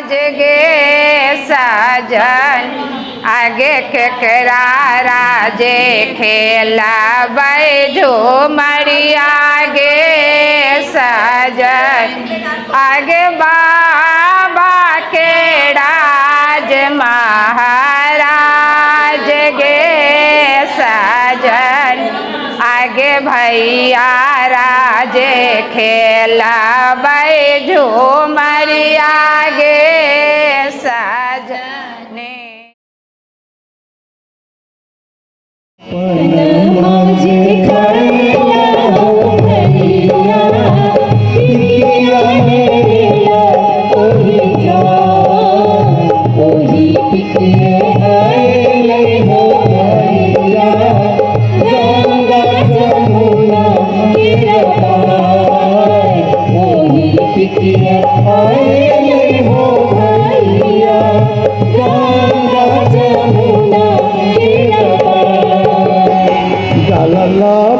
गे सजन आगे केकरा राजे खेला बैजो मरिया गे सजन आगे बाबा के राज महाराज गे सजन आगे भैया राजे खेला बैजो मरिया गे सजने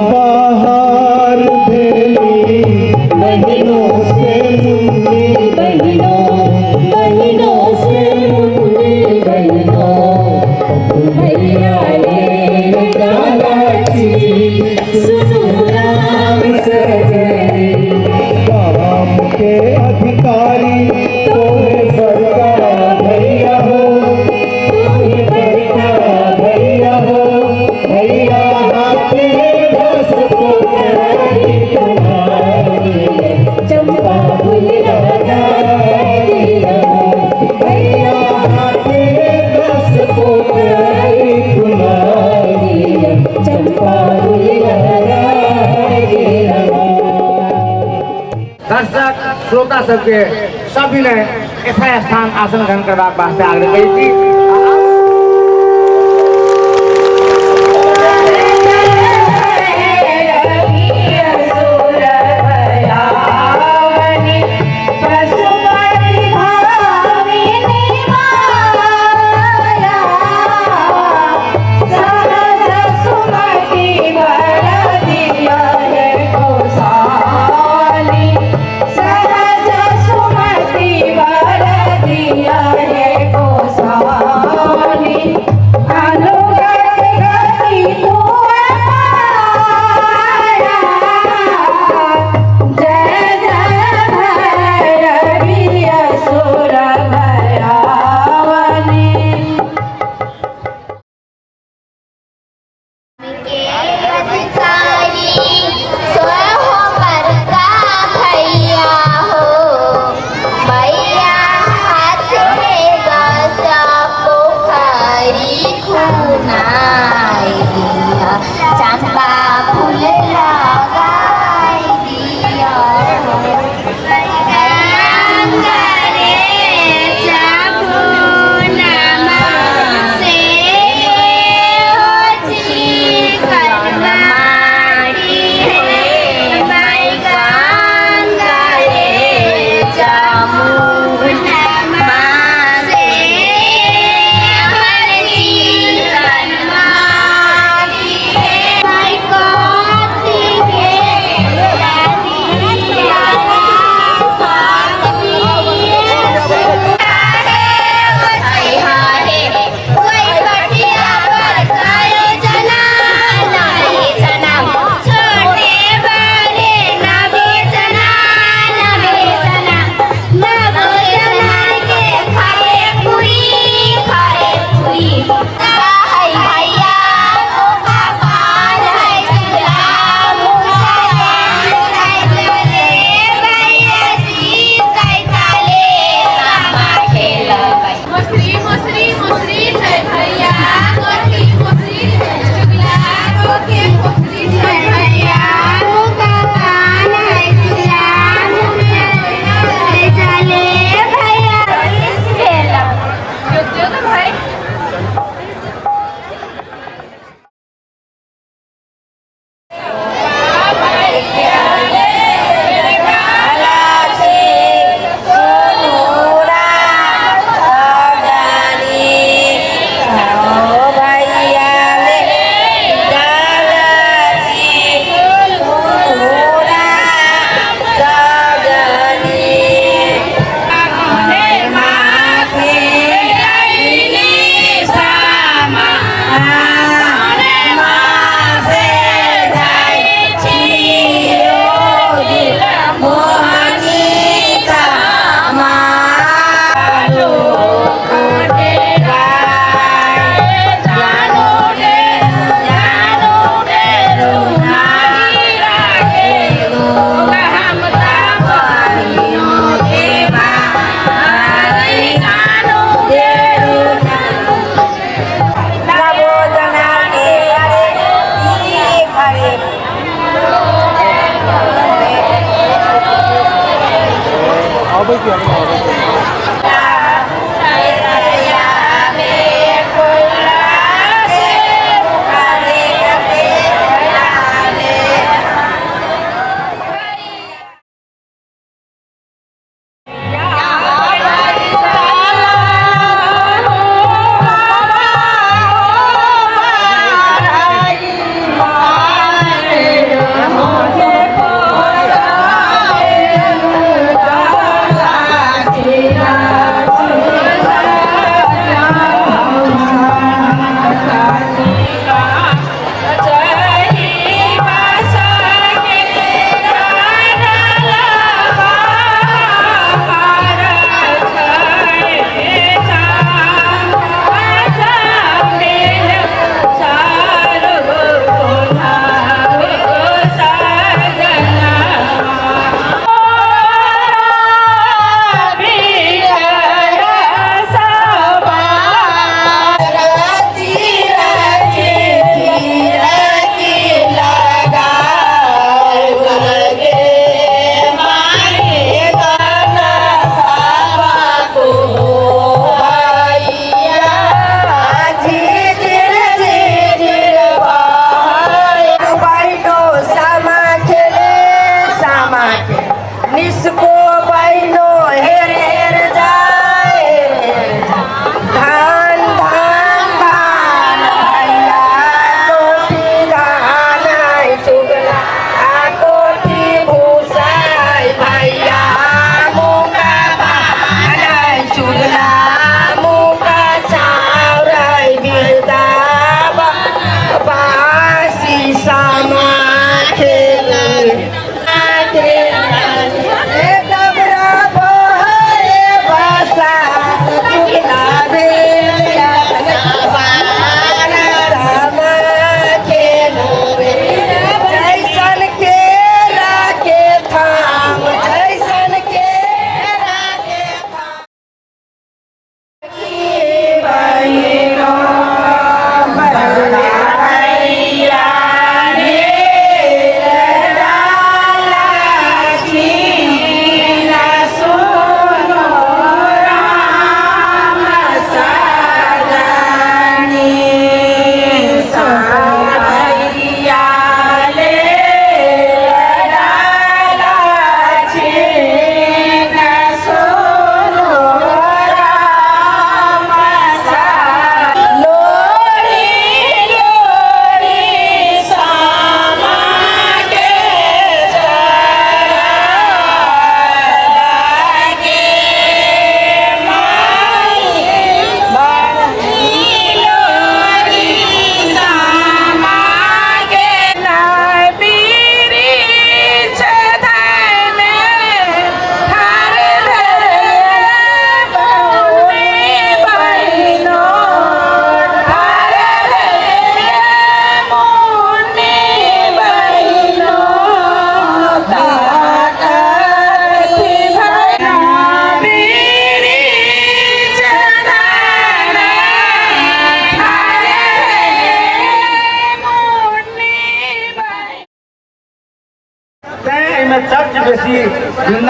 बाहर भेली बहिनों से मुन्नी बहिनों से मुन्नी बहिनों भैया ने डालाची सुनो राम सजनी काम के अधिकारी तोहे बड़का भैया हो तोहे बड़का भैया हो भैया चंपा फूल लगा दिया भैया दस फुला दिया चंपा फूल लगा दिया। दर्शक श्रोता सबके सभी ने ऐसा स्थान आसन ग्रहण करबाक वास्ते आग्रह करी थी। सहज सुमति वर दिया है गोसाली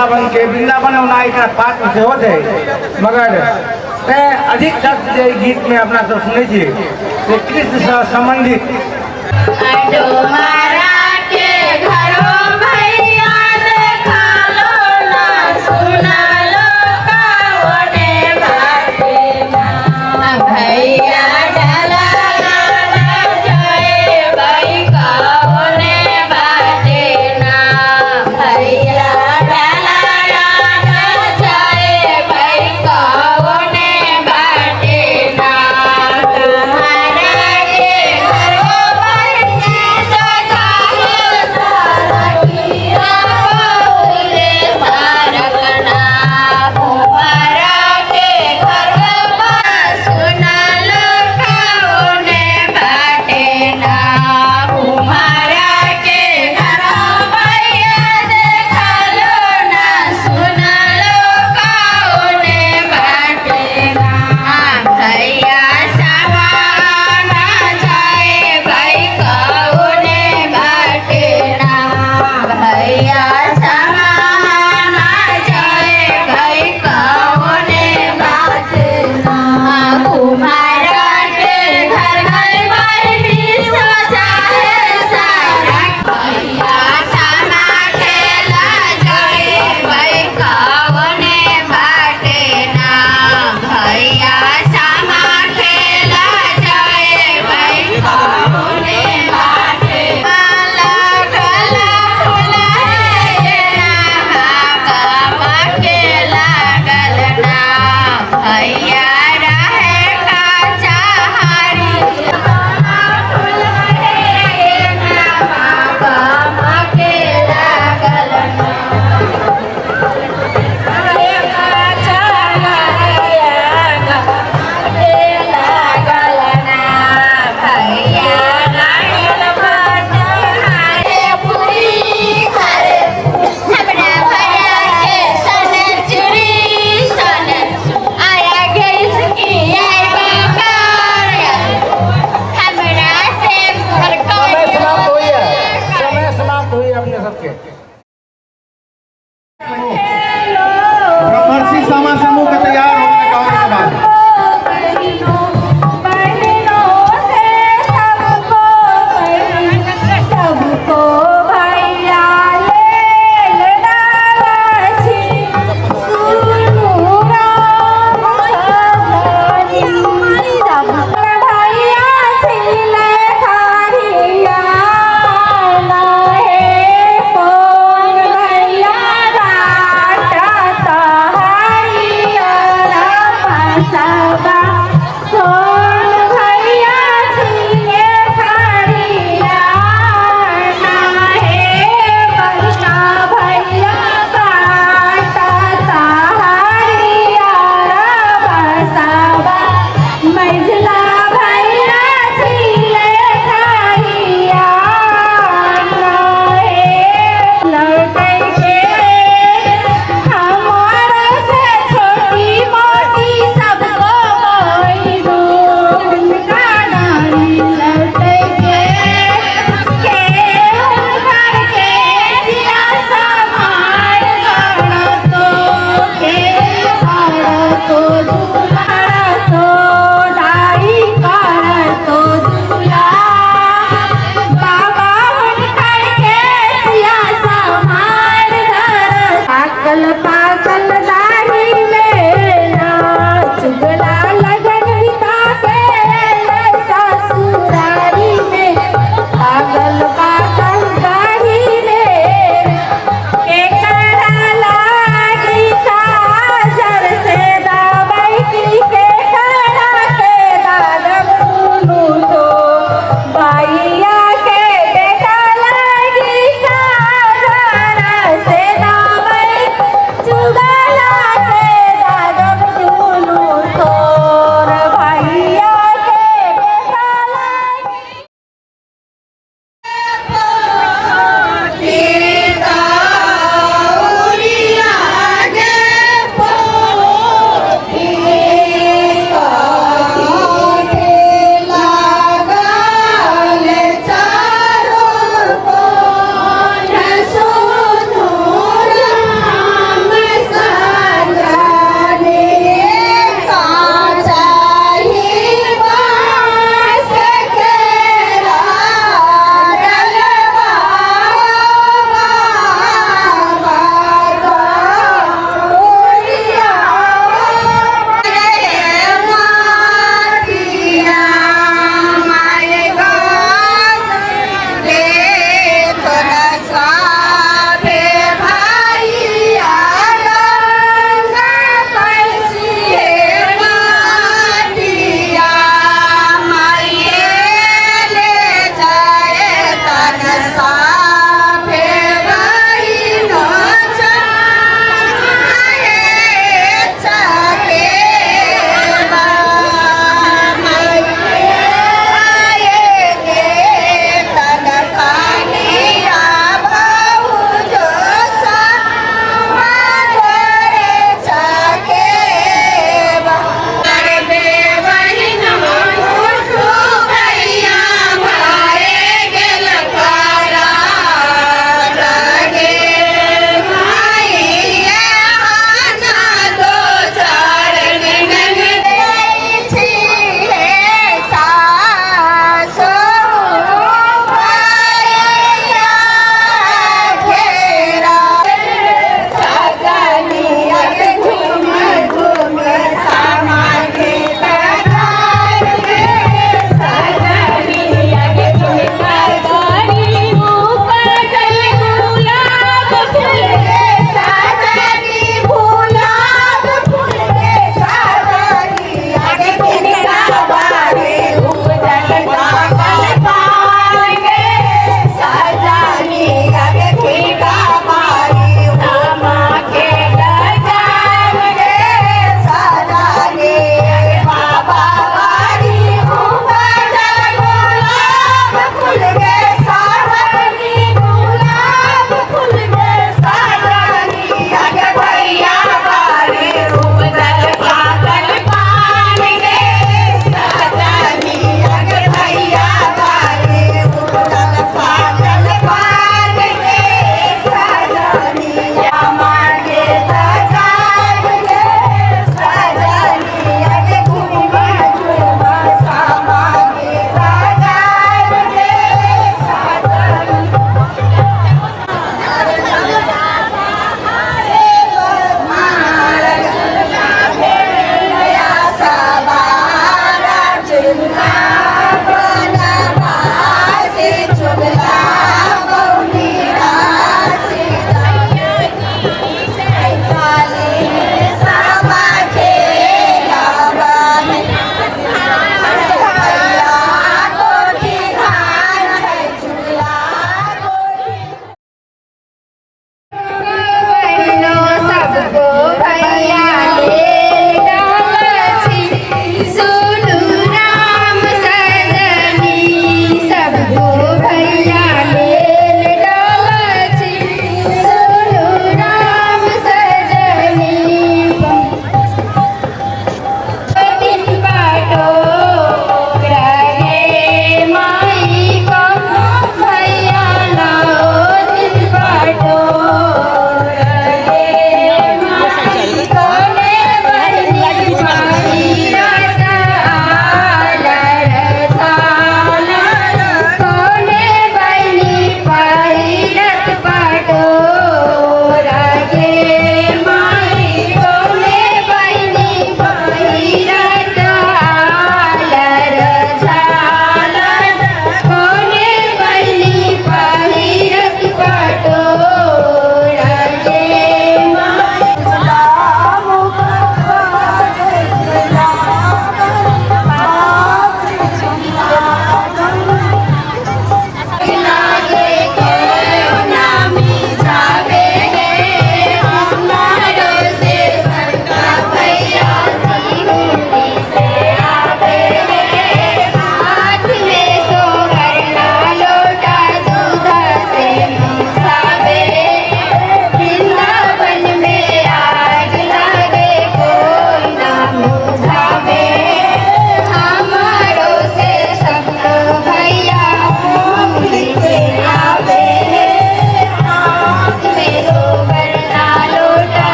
वृंदावन के वृंदावन उनाई का पात्र से होते मगर ते अधिक शब्द जे गीत में अपना सब सुने छी से कृष्ण से संबंधित तुम्हारा के घरों भैया देखा लो ना सुना लो कावने बाटे ना भैया डाला जाए भाई कावने बाटे ना भैया डाला जाए भाई कावने बाटे ना तुम्हारा के घरों भैया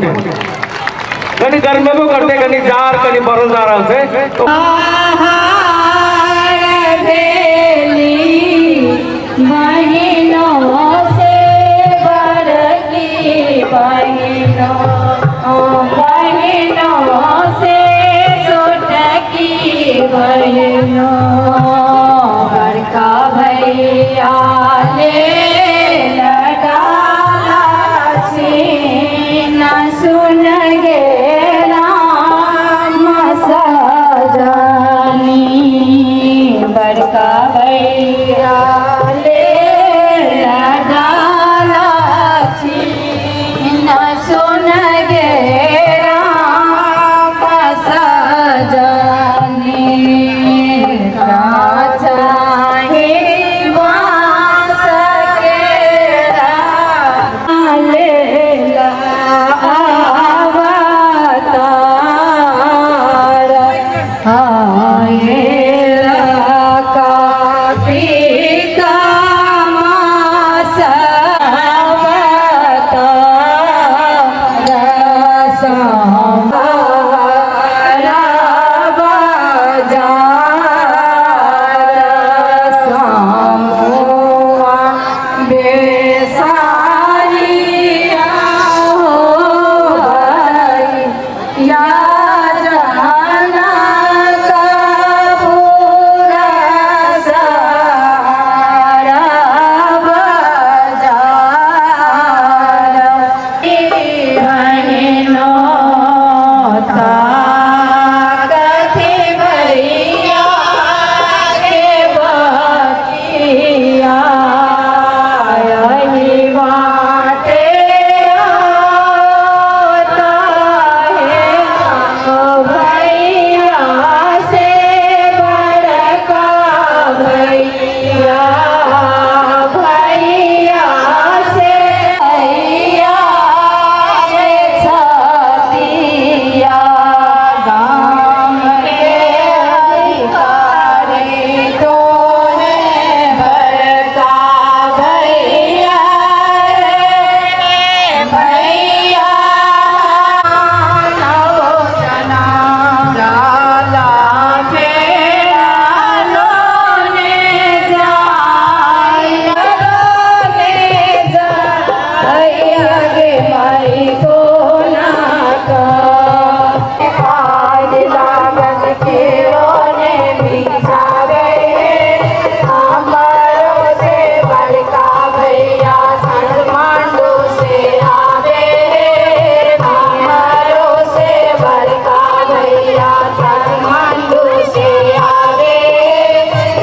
मोठे कधी गरमे बो करते कधी जार कधी बरोजार होते तो आहार भेली बहिनों से बड़की बहिनों से छोटकी बहिनों बड़का भैया ले लगाला सीना सुन गे राम सजनी बड़का भैया ले लगाला सीना सुन गे राम सजनी चाहे बांस के लेला अवतार आएला कार्तिक मास अवतार संहारा बाजार समूहा बेसारिया हो या जाना का पूरा सारा बाजार बहनों ताकत भैया के बकिया यही बाटे होता है भैया से बड़का भैया भैया से भैया रे छतिया गाम के अधिकारी तोने बड़का भैया रे भैया नवजना जाला फेरा लोने भैया गे भाई को ना खाद लागत के रोने बिछावे हमारो से बड़का भैया काठमांडू से आवे हमारो से बड़का भैया काठमांडू से आवे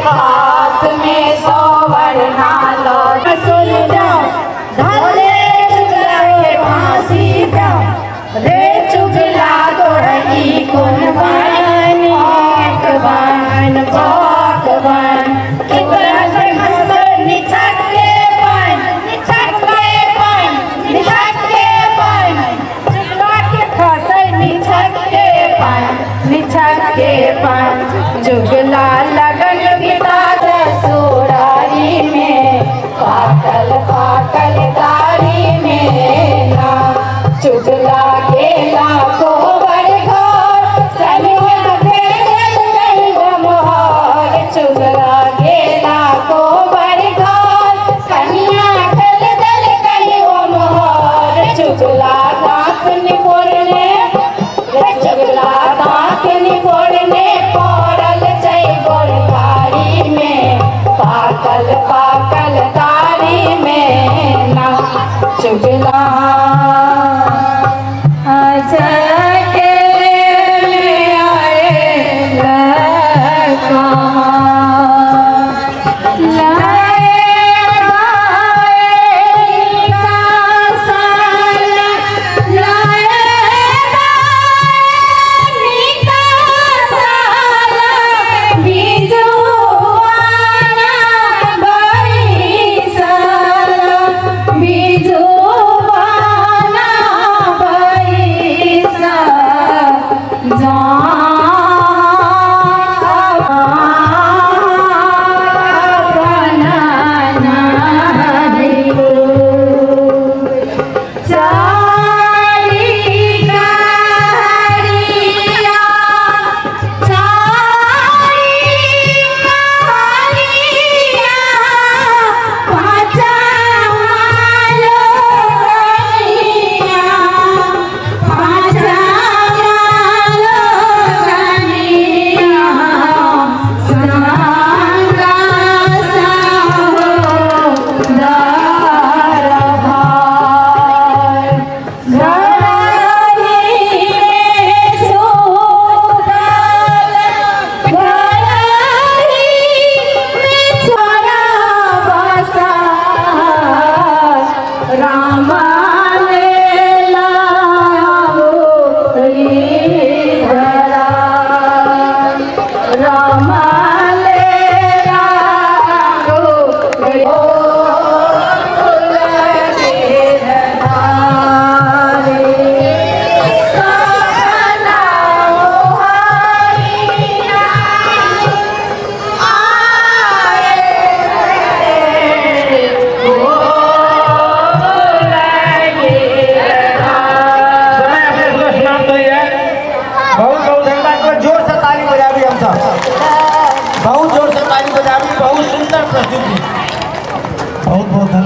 हाथ में सोवर नालो सुन जाओ धले चुगला के फांसी जाओ रे चुगला तोड़ई कौन बन भगवान भगवान कितना से हंसर निछक के पन चुगला के खसर निछक के पन चुगला लगन बिता ससुरारी में पाकल पाकल दारी में ना चुगला गेला को बड़घर सनिया भेजल गई मोहर चुगला गेला को बड़घर सनिया भेजल गई मोहर चुगला दांत निपोड़ने चुगला दांत निपोड़ने पड़ल चई गोरकारी में पाकल पाकल दारी में ना चुगला के आए लगा बीजो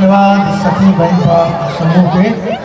धन्यवाद सखी बहन का समूह के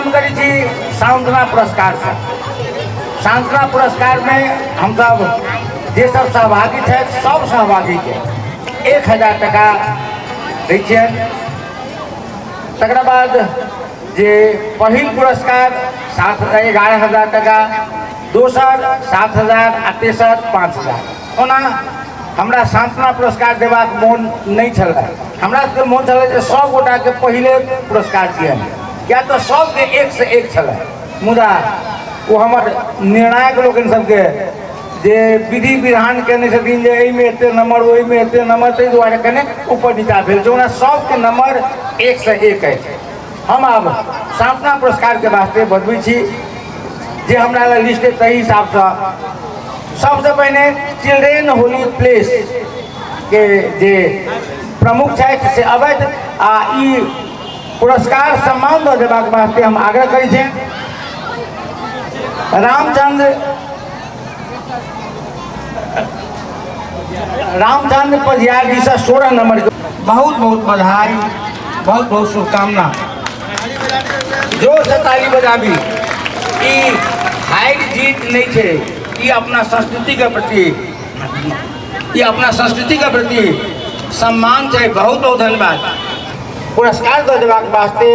आरंभ करी थी सांत्वना पुरस्कार से। सांत्वना पुरस्कार में हम सब जे सब सहभागी थे सब सहभागी के 1000 टका दै छियनि। तकर बाद जे पहिल पुरस्कार 11,000 टका, दोसर 7,000 आ तेसर 5,000। ओना हमरा सांत्वना पुरस्कार देबाक मोन नहीं छल। हमरा सबके मोन छल जे सब गोटा के पहिले पुरस्कार दियनि, किया तो सबके 1 से 1 छल। मुदा वो हमर निर्णायक लोकनि सबके जे विधि विधान केने छथिन जे एहिमे एते नंबर ओहिमे एते नंबर, ताहि दुआरे कने ऊपर नीचा भेल छै। ओना सबके नंबर 1 से 1 अछि। हम आब सांत्वना पुरस्कार के वास्ते बतबै छी जे हमरा लग लिस्ट है ताहि हिसाब से। सबसे पहले चिल्ड्रेन होली प्लेस के जे प्रमुख छथि से अवैध आ ई पुरस्कार सम्मान दऽ देबाक वास्ते हम आग्रह करै छी। रामचंद्र पजियार जी से 16 नंबर के बहुत बहुत बधाई, बहुत बहुत शुभकामना। जोर से ताली बजाबी। ई हाइट जीत नहीं थे, ये अपना संस्कृति के प्रति, ये अपना संस्कृति के प्रति सम्मान है। बहुत बहुत धन्यवाद। पुरस्कार दऽ देबाक वास्ते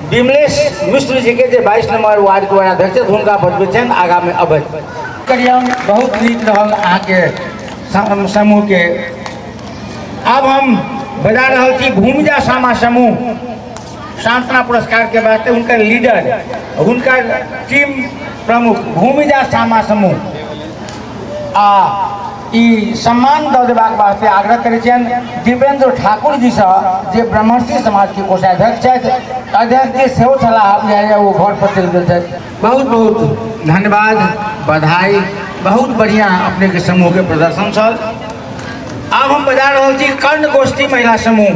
विमलेश मिश्र जी के जे 22 नंबर वार्ड के अध्यक्ष हुनका बतबै छनि आगा में अबै करियौ। बहुत नीक रहल अहाँ के समूह के। अब हम बजा रहल छी भूमिजा सामा समूह सांत्वना पुरस्कार के वास्ते हुनकर लीडर, हुनकर टीम प्रमुख भूमिजा सामा समूह आ ई सम्मान दऽ देबाक वास्ते आग्रह करै छियनि दिव्येंद्र ठाकुर जी से जे ब्रह्मर्षि समाज के कोषाध्यक्ष छथि। अध्यक्ष जी सेहो छलाह, वो घर पर चलि गेल छथि। बहुत बहुत धन्यवाद, बधाई। बहुत बढ़िया अपने के समूह के प्रदर्शन छल। अब हम बजा रहल छी कर्ण गोष्ठी महिला समूह।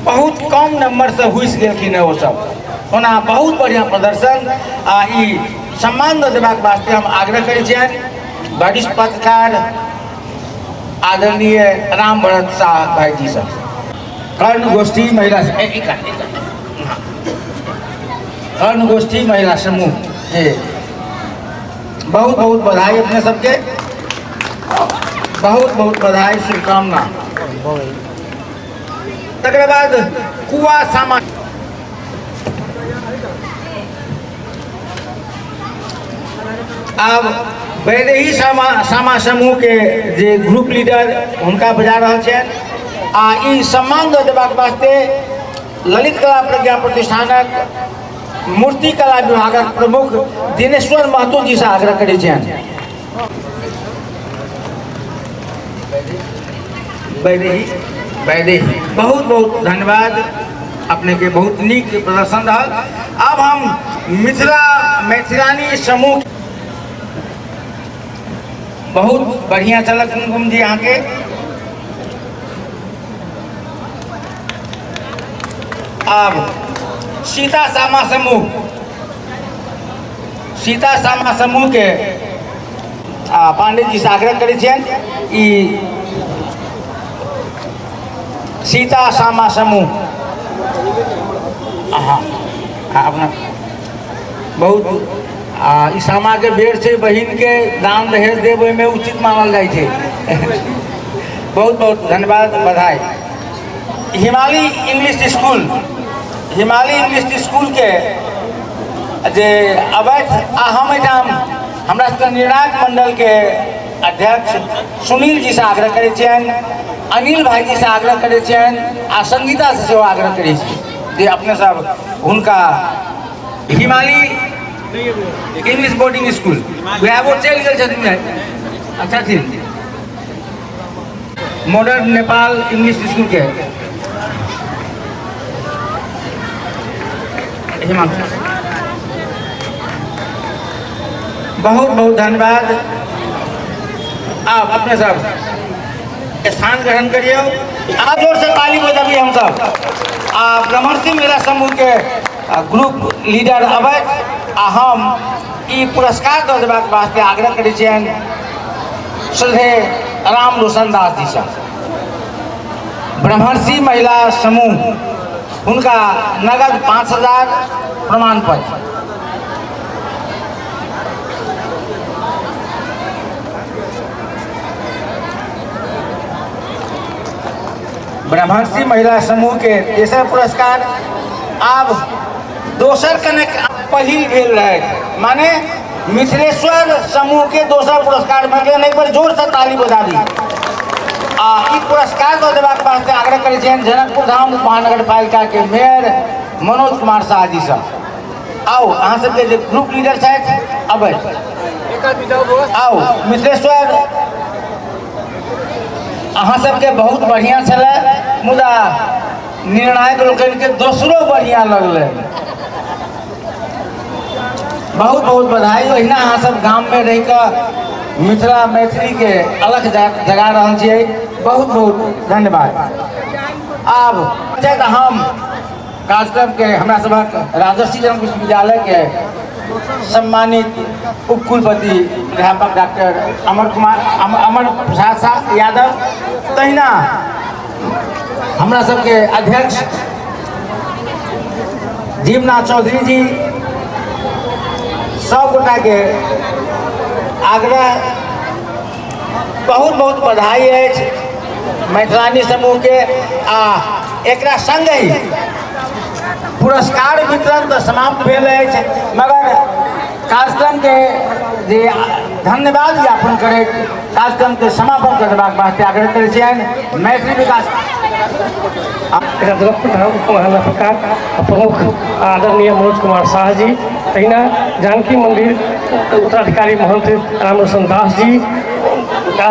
बहुत कम नंबर से हुइस गेलखिन वो सब, ओना बहुत बढ़िया प्रदर्शन आ ई सम्मान दऽ देबाक वास्ते हम आग्रह करै छियनि वरिष्ठ पत्रकार आदरणीय राम भरत शाह भाई जी से। कर्ण गोष्ठी महिला कर्ण गोष्ठी महिला समूह के बहुत बहुत बधाई अपने सबके, बहुत बहुत बधाई, शुभकामना। तकर बाद कुआ सामा अब वैदेही सामा समूह के जे ग्रुप लीडर हुनका बजा रहल छनि आ ई सम्मान दऽ देबाक वास्ते ललित कला प्रज्ञा प्रतिष्ठानक मूर्ति कला विभागक प्रमुख दिनेश्वर महतो जी से आग्रह करै छनि। वैदेही बहुत बहुत धन्यवाद, अपने के बहुत नीक प्रदर्शन रहल। अब हम मैथिलानी समूह बहुत बढ़िया चलक कुमकुम जी यहाँ के। अब सीता सामा समूह के पांडे जी से आग्रह करे छनि ई सीता सामा समूह अपना बहुत ई सामा के बेर से बहिन के दान दहेज देव में उचित मानल जाए छे। बहुत बहुत धन्यवाद, बधाई। हिमालय इंग्लिश स्कूल के जे अवैध हम एठाम हमरा सबके निर्णायक मंडल के अध्यक्ष सुनील जी से आग्रह करे छनि, अनिल भाई जी से आग्रह करे छनि आ संगीता से सेहो आग्रह करे छी जे अपने सब हुनका हिमालय इंग्लिश बोर्डिंग स्कूल वो चल गए छथिन। अच्छा थी मॉडर्न नेपाल इंग्लिश स्कूल के बहुत बहुत धन्यवाद। आप अपने सब स्थान ग्रहण करिए। आप जोर से ताली बजाबी हम सब। ब्रह्मर्षि महिला समूह के ग्रुप लीडर अवैध आ हम ई पुरस्कार दऽ देबाक वास्ते आग्रह करै छियनि श्रद्धे राम रोशन दास जी से। ब्रह्मर्षि महिला समूह उनका नगद 5,000 प्रमाण पत्र। ब्रह्मर्षि महिला समूह के तेसर पुरस्कार आब दोसर कने पहिल भेल रहे, माने मिथिलेश्वर समूह के दोसर पुरस्कार मिलल। एक बार जोर से ताली बजा दी। ई पुरस्कार दऽ देबाक वास्ते आग्रह करै छियनि जनकपुर धाम महानगर पालिका के मेयर मनोज कुमार शाह जी से। आओ अहाँ सबके जे ग्रुप लीडर छथि अबै आओ। मिथिलेश्वर अहाँ सबके बहुत बढ़िया छलै, मुदा निर्णायक लोकनि के दोसरो बढ़िया लगलै। बहुत बहुत बधाई। ओहिना अहाँ सब गाम में रह कऽ मिथिला मैथिली के अलग जगा रहल छियै। बहुत बहुत धन्यवाद। आब हम कार्यक्रम के हमरा सबक राजर्षि जनक विश्वविद्यालय के सम्मानित उपकुलपति अध्यापक डॉक्टर अमर प्रसाद यादव, तहिना हमरा सबके अध्यक्ष जीवनाथ चौधरी जी, सब गोटा के आग्रह बहुत बहुत बधाई अछि मैथिलानी समूह के। आ एकरा संग ही पुरस्कार वितरण तो समाप्त भेल अछि, मगर कार्यक्रम के जे धन्यवाद ज्ञापन करैत कार्यक्रम के समापन करबाक वास्ते आग्रह करै छियनि मैथिली विकास जनकपुर धाम उपमहानगर प्रमुख आदरणीय मनोज कुमार शाह जी, तहिना जानकी मंदिर उत्तराधिकारी महंत रामरोशन दास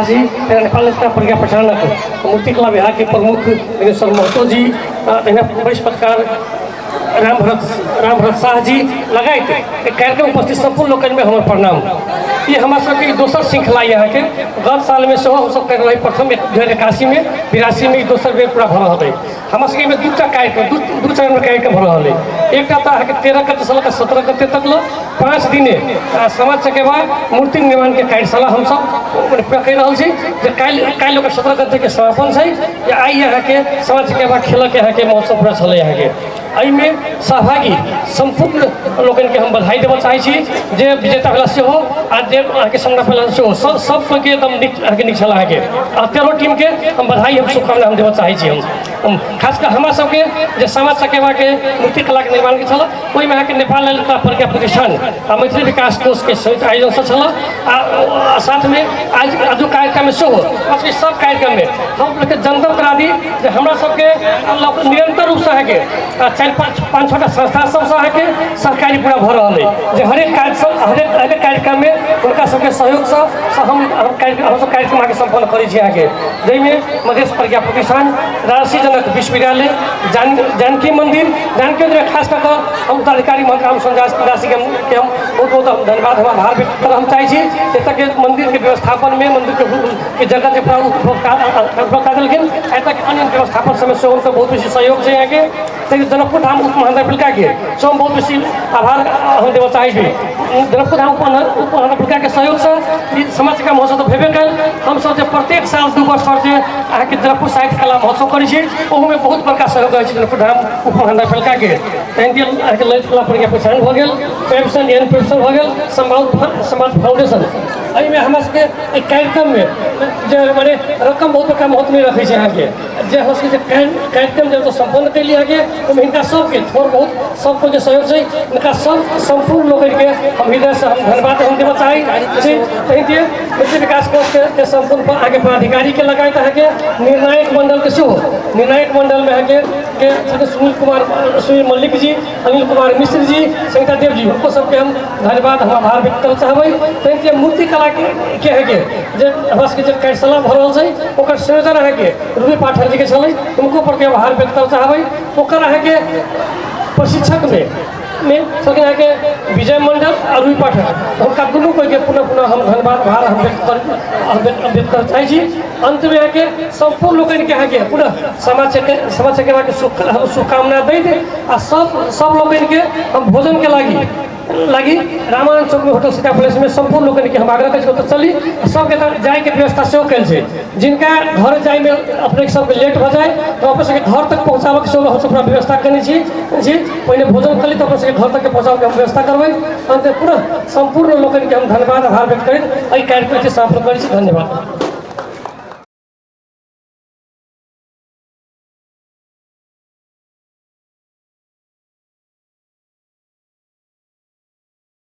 जी, नेपाल प्रज्ञा प्रचारक मूर्ति कला विभाग के प्रमुख दिनेश्वर महतो जी, तहिना वरिष्ठ पत्रकार रामभरत शाह जी लगायत कार्यक्रम उपस्थित संपूर्ण लोकनि में हमर प्रणाम। ये हमारे सबके दोसर श्रृंखला यहाँ के गत साल में सेहो हमसब कर रहे प्रथम 2081 में 82 में दोसर बेर पूरा भऽ रहल है। हमरा सबके में दूटा कार्यक्रम दू चरण में कार्यक्रम भऽ रहल है। एकटा तो अहाँके 13 गते से लऽ 17 गते तक 5 दिने समाज चकेवा मूर्ति निर्माण के कार्यशाला हमसब पूरा कर रहल छी। जे काल्हि 17 गते के समापन है। आई यहाँ के समाज चकेवा खेल के यहाँ के महोत्सव पूरा चल यहाँ के में सहभागी संपूर्ण लोगन के हम बधाई देव चाहे छी। जे विजेता भेला से हो आ जे अहाँके संग्रह भेला से हो, सब कोई के एकदम नीक छल अहाँके। तेरह टीम के हम बधाई हम शुभकामना हम देव चाहे छी। हम खासकर हमरा सबके जे समाज चकेवा के मूर्ति कला के निर्माण के छल, ओहि में अहाँके नेपाल ललिता प्रज्ञा प्रतिष्ठान आ मैथिली विकास कोष के संयुक्त आयोजन से छल। साथ में आज कार्यक्रम में सेहो सब कार्यक्रम में हम लोग जनतब करा दी जे हमरा सबके निरंतर रूप से अहाँके 4-5 संस्था सब के सरकारी पूरा भऽ रहल है। जे हरेक कार्यक्रम में उनका सबके सहयोग से हम कार्यक्रम आगे संपन्न करै छी अहाँके, जाहिमे मधेश प्रज्ञा प्रतिष्ठान, राजर्षि जनक विश्वविद्यालय, जानकी मंदिर खास कर हम उत्तराधिकारी महंत रामरोशन दास के हम बहुत बहुत धन्यवाद हम आभार व्यक्त करब हम चाहे छी। एतऽ के मंदिर के व्यवस्थापन में मंदिर के जगह के पूरा उपभोक्ता देलखिन, एतऽ के अन्य व्यवस्थापन समय से उनका बहुत बेसी सहयोग है यहाँ के। जनकपुर धाम उपमहानगर पालिका के हम बहुत बेसी आभार हम देव चाहे छी। जनकपुर धाम उपमहानगर पालिका के सहयोग से समाज चकेवा महोत्सव तो भेबे कल। हम सब जे प्रत्येक साल 2 वर्ष पर जे अहाँके जनकपुर साहित्य कला महोत्सव करै छी, ओहूमे बहुत बड़का सहयोग है जनकपुर धाम उपमहानगर पालिका के। तहन अहाँके ललित कला प्रज्ञा प्रसारण भऽ गेल, पेंशन एन पेंशन भऽ गेल, समाज फाउंडेशन। एहिमे हमरा सबके कार्यक्रम में जे माने रकम बहुत बड़का महत्व नहीं रखै छै अहाँके। जे हमरा सबके कार्यक्रम जे संपन्न कैली अहाँके, ओहिमे हिनका सबके थोड़ बहुत सबको जे सहयोग छै, हिनका सब संपूर्ण लोगन के हम हृदय से हम धन्यवाद हम देना चाही। तहिना मैथिली विकास कोष के संपूर्ण आगे पदाधिकारी के लगायत अहाँके निर्णायक मंडल के सेहो, निर्णायक मंडल में अहाँके सुनील मल्लिक जी, अनिल कुमार मिश्र जी, संगीता देव जी, उनको सबके हम धन्यवाद हम आभार व्यक्त करना चाहबै। तहिना मूर्ति कला के है के जे हमरा सबके जे कार्यशाला भऽ रहल छै, ओकर संयोजन अहाँके रूबी पाठक जी के छलै, उनको प्रति आभार व्यक्त करना चाहबै। ओकर अहाँके प्रशिक्षक में सके अहाँके विजय मंडल और रूबी पाठक, हुनका दुनू को पुनः हम धन्यवाद आभार हम व्यक्त करना चाहे छी। अंत में अहाँके संपूर्ण लोगन के अहाँके पुनः समाज चकेवा के शुभकामना दैत आ सब लोगन के हम भोजन के लागी लगी रामायण चौक में होटल सीता पैलेस में संपूर्ण लोग के हम आग्रह कर तो चली सबके जाए के व्यवस्था सेहो कल छै जिनका घर जाए में अपने सबके लेट हो जाए तो अपन सबके घर तक पहुँचाबे के सेहो हम पूरा व्यवस्था करने छी पहले भोजन करी तो अपन सबके घर तक पहुँचाबे के हम व्यवस्था करबै अंत पूरा संपूर्ण लोग के हम धन्यवाद आभार व्यक्त करैत एहि कार्यक्रम के समापन करै छी। धन्यवाद।